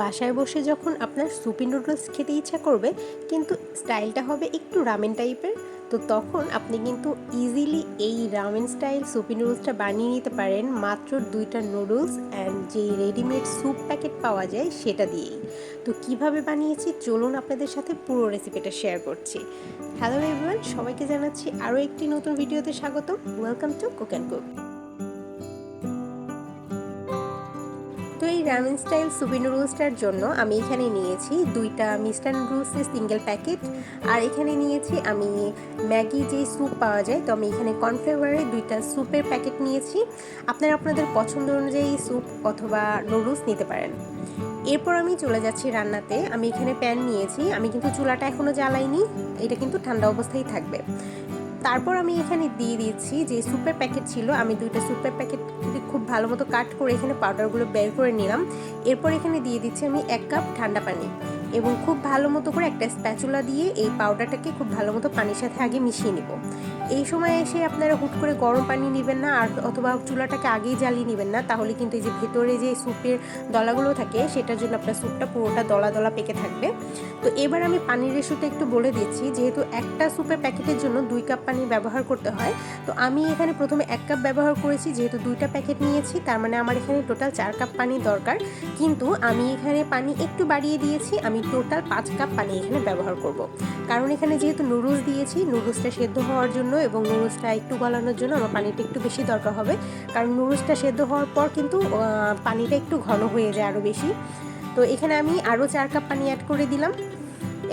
বাসায় বসে যখন আপনার সুপি নুডলস খেতে ইচ্ছা করবে কিন্তু স্টাইলটা হবে একটু রামেন টাইপের, তো তখন আপনি কিন্তু ইজিলি এই রামেন স্টাইল সুপি নুডলসটা বানিয়ে নিতে পারেন মাত্র 2টা নুডলস অ্যান্ড যেই রেডিমেড স্যুপ প্যাকেট পাওয়া যায় সেটা দিয়েই। তো কিভাবে বানিয়েছি চলুন আপনাদের সাথে পুরো রেসিপিটা শেয়ার করছি। হ্যালো এভরিওয়ান, সবাইকে জানাচ্ছি আরও একটি নতুন ভিডিওতে স্বাগতম। Welcome to cook and cook. তো এই রামেন স্টাইল সুপি নুডলসটার জন্য আমি এখানে নিয়েছি 2টা মিস্টার নুডলসের সিঙ্গেল প্যাকেট, আর এখানে নিয়েছি আমি ম্যাগি যে স্যুপ পাওয়া যায়, তো আমি এখানে কর্নফ্লেভারের 2টা স্যুপের প্যাকেট নিয়েছি। আপনারা আপনাদের পছন্দ অনুযায়ী স্যুপ অথবা নুডলস নিতে পারেন। এরপর আমি চলে যাচ্ছি রান্নাতে। আমি এখানে প্যান নিয়েছি, আমি কিন্তু চুলাটা এখনও জ্বালাইনি, এটা কিন্তু ঠান্ডা অবস্থায় থাকবে। তারপর আমি এখানে দিয়ে দিচ্ছি যে স্যুপের প্যাকেট ছিল, আমি 2টা স্যুপের প্যাকেট খুব ভালো মতো কাট করে এখানে পাউডারগুলো বের করে নিলাম। এরপর এখানে দিয়ে দিচ্ছি আমি 1 কাপ ঠান্ডা পানি এবং খুব ভালো মতো করে একটা স্প্যাচুলা দিয়ে এই পাউডারটাকে খুব ভালো মতো পানির সাথে আগে মিশিয়ে নিব। এই সময় এসে আপনারা হুট করে গরম পানি নেবেন না, আর অথবা চুলাটাকে আগেই জ্বালিয়ে নেবেন না, তাহলে কিন্তু এই যে ভেতরে যে স্যুপের দলাগুলো থাকে সেটার জন্য আপনার স্যুপটা পুরোটা দলা দলা পেকে থাকবে। তো এবার আমি পানির রেশিওটা একটু বলে দিচ্ছি, যেহেতু একটা স্যুপের প্যাকেটের জন্য 2 কাপ পানি ব্যবহার করতে হয়। তো আমি এখানে প্রথমে 1 কাপ ব্যবহার করেছি, যেহেতু 2টা প্যাকেট নিয়েছি তার মানে আমার এখানে টোটাল 4 কাপ পানি দরকার। কিন্তু আমি এখানে পানি একটু বাড়িয়ে দিয়েছি, আমি টোটাল 5 কাপ পানি এখানে ব্যবহার করব। কারণ এখানে যেহেতু নুডলস দিয়েছি, নুডলসটা সেদ্ধ হওয়ার জন্য এবং নুডলসটা একটু গলানোর জন্য আমার পানিটা একটু বেশি দরকার হবে। কারণ নুডলসটা সেদ্ধ হওয়ার পর কিন্তু পানিটা একটু ঘন হয়ে যায় আরও বেশি। তো এখানে আমি আরও 4 কাপ পানি অ্যাড করে দিলাম।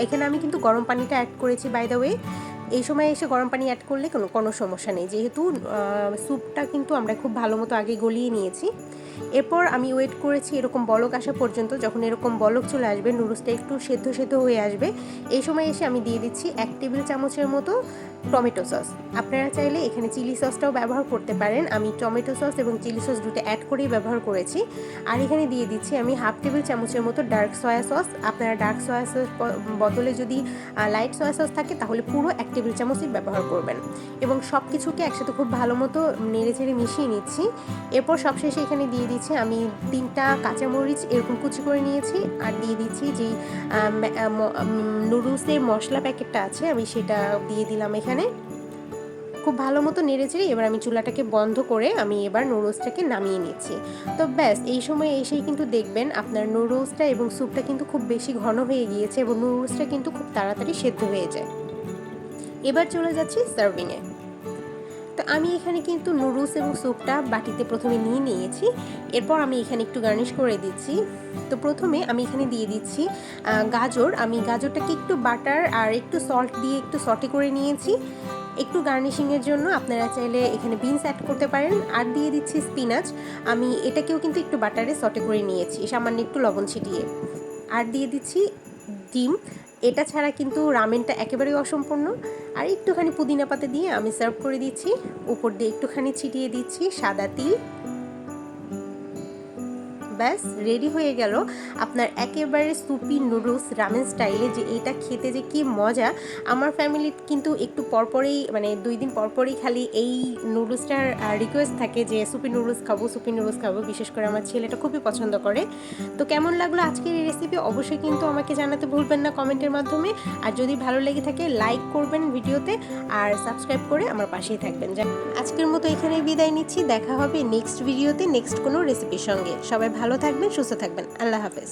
এখানে আমি কিন্তু গরম পানিটা অ্যাড করেছি বাই দ্য ওয়ে। এই সময় এসে গরম পানি অ্যাড করলে কোনো সমস্যা নেই, যেহেতু স্যুপটা কিন্তু আমরা খুব ভালো মতো আগে গলিয়ে নিয়েছি। এরপর আমি ওয়েট করেছি এরকম বলক আসা পর্যন্ত। যখন এরকম বলক চলে আসবে, নুডলসটা একটু সেদ্ধ সেদ্ধ হয়ে আসবে, এই সময় এসে আমি দিয়ে দিচ্ছি 1 টেবিল চামচের মতো টমেটো সস। আপনারা চাইলে এখানে চিলি সসটাও ব্যবহার করতে পারেন, আমি টমেটো সস এবং চিলি সস দুটো অ্যাড করেই ব্যবহার করেছি। আর এখানে দিয়ে দিচ্ছি আমি 1/2 টেবিল চামচের মতো ডার্ক সয়া সস। আপনারা ডার্ক সয়া সস বদলে যদি লাইট সয়া সস থাকে তাহলে পুরো 1 টেবিল চামচই ব্যবহার করবেন। এবং সব কিছুকে একসাথে খুব ভালো মতো নেড়ে চেড়ে মিশিয়ে নিচ্ছি। এরপর সবশেষে এখানে দিয়ে দিচ্ছি আমি 3টা কাঁচামরিচ এরকম কুচি করে নিয়েছি, আর দিয়ে দিচ্ছি যেই নুডলসের মশলা প্যাকেটটা আছে আমি সেটা দিয়ে দিলাম এখানে। খুব ভালো মতো নেড়ে চেড়ে এবার আমি চুলাটাকে বন্ধ করে আমি এবার নুডলসটাকে নামিয়ে নিচ্ছি। তো ব্যাস, এই সময় এসেই কিন্তু দেখবেন আপনার নুডলসটা এবং স্যুপটা কিন্তু খুব বেশি ঘন হয়ে গিয়েছে এবং নুডলসটা কিন্তু খুব তাড়াতাড়ি সেদ্ধ হয়ে যায়। এবার চলে যাচ্ছি সার্ভিংয়ে। তো আমি এখানে কিন্তু নুডলস এবং স্যুপটা বাটিতে প্রথমে নিয়ে নিয়েছি। এরপর আমি এখানে একটু গার্নিশ করে দিচ্ছি। তো প্রথমে আমি এখানে দিয়ে দিচ্ছি গাজর। আমি গাজরটাকে একটু বাটার আর একটু সল্ট দিয়ে একটু সটে করে নিয়েছি একটু গার্নিশিংয়ের জন্য। আপনারা চাইলে এখানে বিনস অ্যাড করতে পারেন। আর দিয়ে দিচ্ছি স্পিনাচ, আমি এটাকেও কিন্তু একটু বাটারে সটে করে নিয়েছি সামান্য একটু লবণ ছিটিয়ে। আর দিয়ে দিচ্ছি ডিম, এটা ছাড়া কিন্তু রামেনটা একেবারেই অসম্পূর্ণ। আর একটুখানি পুদিনা পাতা দিয়ে আমি সার্ভ করে দিচ্ছি। উপর দিয়ে একটুখানি ছিটিয়ে দিচ্ছি সাদা তিল। ব্যাস রেডি হয়ে গেল আপনার একেবারে সুপি নুডলস রামেন স্টাইলে। যে এটা খেতে যে কি মজা, আমার ফ্যামিলি কিন্তু একটু পরপরই মানে 2 দিন পরপরই খালি এই নুডলসটার রিকোয়েস্ট থাকে যে সুপি নুডলস খাবো, সুপি নুডলস খাবো। বিশেষ করে আমার ছেলেটা খুবই পছন্দ করে। তো কেমন লাগলো আজকের এই রেসিপি অবশ্যই কিন্তু আমাকে জানাতে ভুলবেন না কমেন্টের মাধ্যমে। আর যদি ভালো লেগে থাকে লাইক করবেন ভিডিওতে, আর সাবস্ক্রাইব করে আমার পাশেই থাকবেন। আজকের মতো এখানেই বিদায় নিচ্ছি, দেখা হবে নেক্সট ভিডিওতে নেক্সট কোনো রেসিপির সঙ্গে। সবাই ভালো থাকবেন, সুস্থ থাকবেন, আল্লাহ হাফেজ।